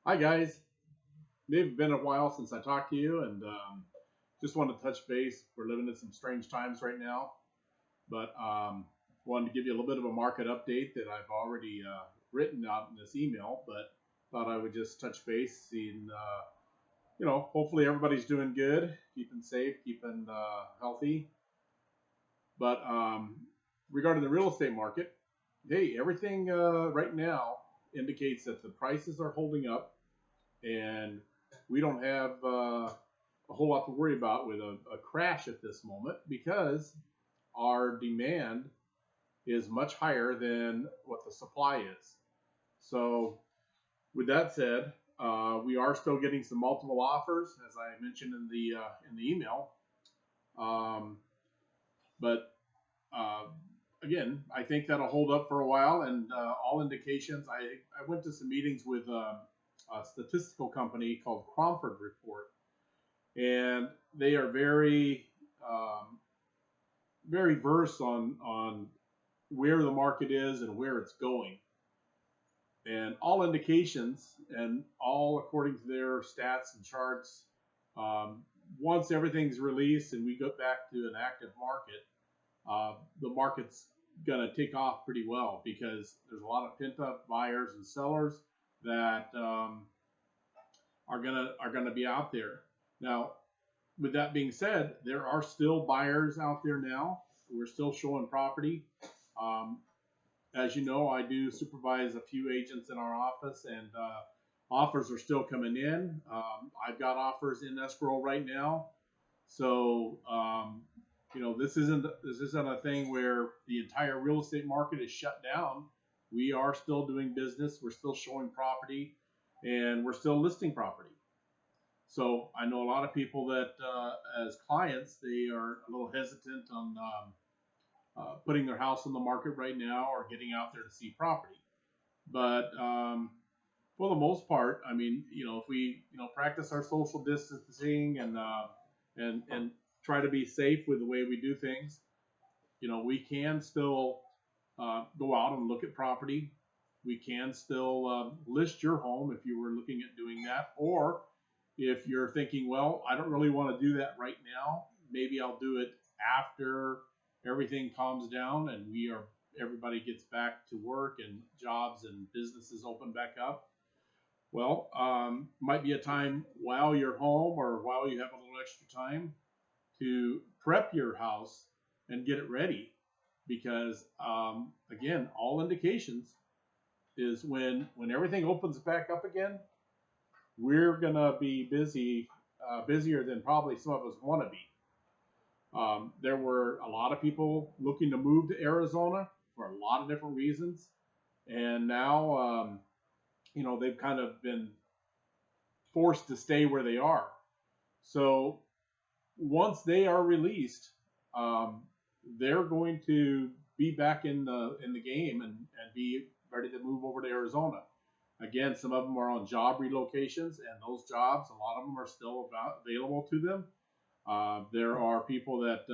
Hi guys, maybe been a while since I talked to you, and just wanted to touch base. We're living in some strange times right now, but wanted to give you a little bit of a market update that I've already written out in this email. But thought I would just touch base, seeing hopefully everybody's doing good, keeping safe, keeping healthy. But regarding the real estate market, hey, everything right now indicates that the prices are holding up and we don't have a whole lot to worry about with a crash at this moment because our demand is much higher than what the supply is. So, with that said, we are still getting some multiple offers, as I mentioned in the email. But again, I think that'll hold up for a while, and all indications. I went to some meetings with a statistical company called Cromford Report, and they are very versed on where the market is and where it's going. And all indications, and all according to their stats and charts, once everything's released and we go back to an active market, the market's going to take off pretty well because there's a lot of pent up buyers and sellers that are gonna be out there. Now, with that being said, there are still buyers out there now. We're still showing property. As you know, I do supervise a few agents in our office, and offers are still coming in. I've got offers in escrow right now, so this isn't a thing where the entire real estate market is shut down. We are still doing business. We're still showing property, and we're still listing property. So I know a lot of people that, as clients, they are a little hesitant on putting their house on the market right now or getting out there to see property. But for the most part, I mean, if we practice our social distancing and try to be safe with the way we do things, we can still go out and look at property. We can still list your home if you were looking at doing that, or if you're thinking, well, I don't really want to do that right now, maybe I'll do it after everything calms down and everybody gets back to work and jobs and businesses open back up. Well, might be a time while you're home or while you have a little extra time to prep your house and get it ready, because again, all indications is when everything opens back up again, we're gonna be busier than probably some of us want to be. There were a lot of people looking to move to Arizona for a lot of different reasons, and now they've kind of been forced to stay where they are. So once they are released, they're going to be back in the game and be ready to move over to Arizona. Again, some of them are on job relocations, and those jobs, a lot of them are still available to them. There are people that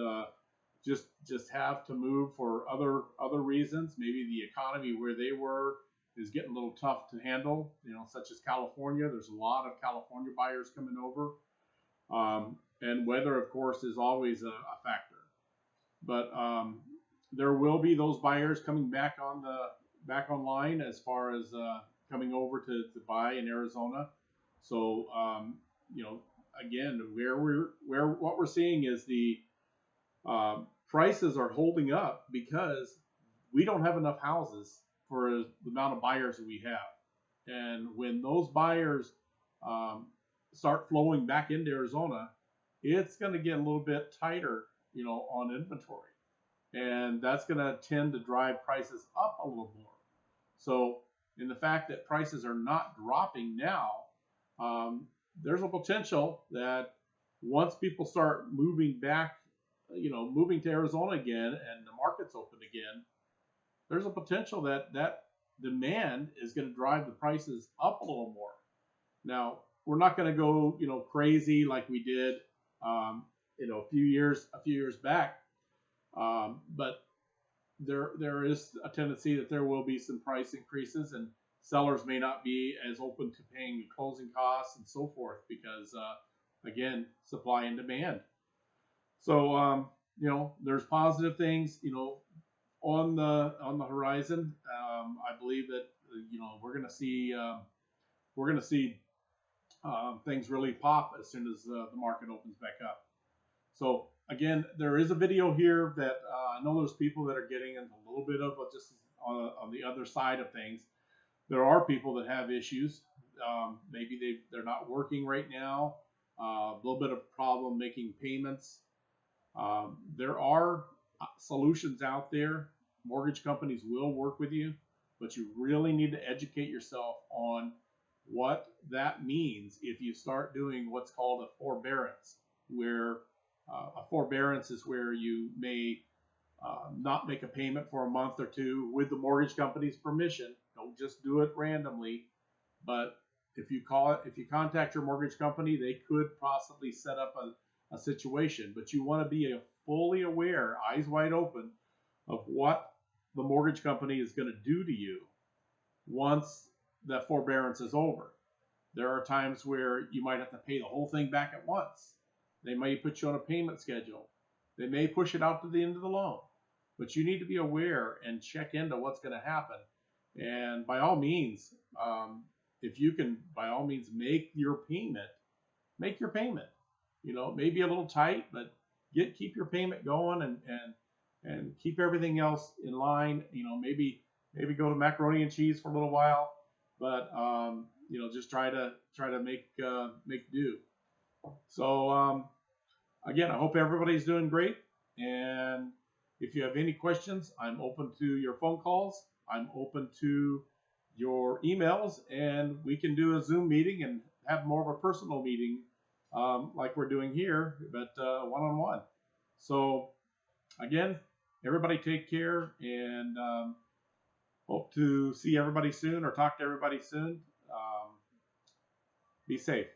just have to move for other reasons. Maybe the economy where they were is getting a little tough to handle. Such as California. There's a lot of California buyers coming over, and weather, of course, is always a factor. But there will be those buyers coming back online as far as coming over to buy in Arizona. So again, what we're seeing is the prices are holding up because we don't have enough houses for the amount of buyers that we have. And when those buyers start flowing back into Arizona, it's going to get a little bit tighter, on inventory, and that's going to tend to drive prices up a little more. So, in the fact that prices are not dropping now, there's a potential that once people start moving back, moving to Arizona again, and the market's open again, there's a potential that demand is going to drive the prices up a little more. Now, we're not going to go, crazy like we did, a few years back, but there is a tendency that there will be some price increases, and sellers may not be as open to paying closing costs and so forth because, again, supply and demand. So, there's positive things, on the horizon. I believe that, we're going to see things really pop as soon as the market opens back up. So again, there is a video here that I know there's people that are getting into a little bit of just on the other side of things. There are people that have issues. Maybe they're not working right now. A little bit of problem making payments. There are solutions out there. Mortgage companies will work with you, but you really need to educate yourself on what that means if you start doing what's called a forbearance, where a forbearance is where you may not make a payment for a month or two with the mortgage company's permission. Don't just do it randomly. But if you contact your mortgage company, they could possibly set up a situation. But you want to be fully aware, eyes wide open, of what the mortgage company is going to do to you once that forbearance is over. There are times where you might have to pay the whole thing back at once. They may put you on a payment schedule. They may push it out to the end of the loan. But you need to be aware and check into what's going to happen. And by all means, if you can, by all means, make your payment. Make your payment. Maybe a little tight, but keep your payment going and keep everything else in line. Maybe go to macaroni and cheese for a little while, but just try to make do. So again, I hope everybody's doing great. And if you have any questions, I'm open to your phone calls. I'm open to your emails, and we can do a Zoom meeting and have more of a personal meeting like we're doing here, but one-on-one. So again, everybody take care, and hope to see everybody soon or talk to everybody soon. Be safe.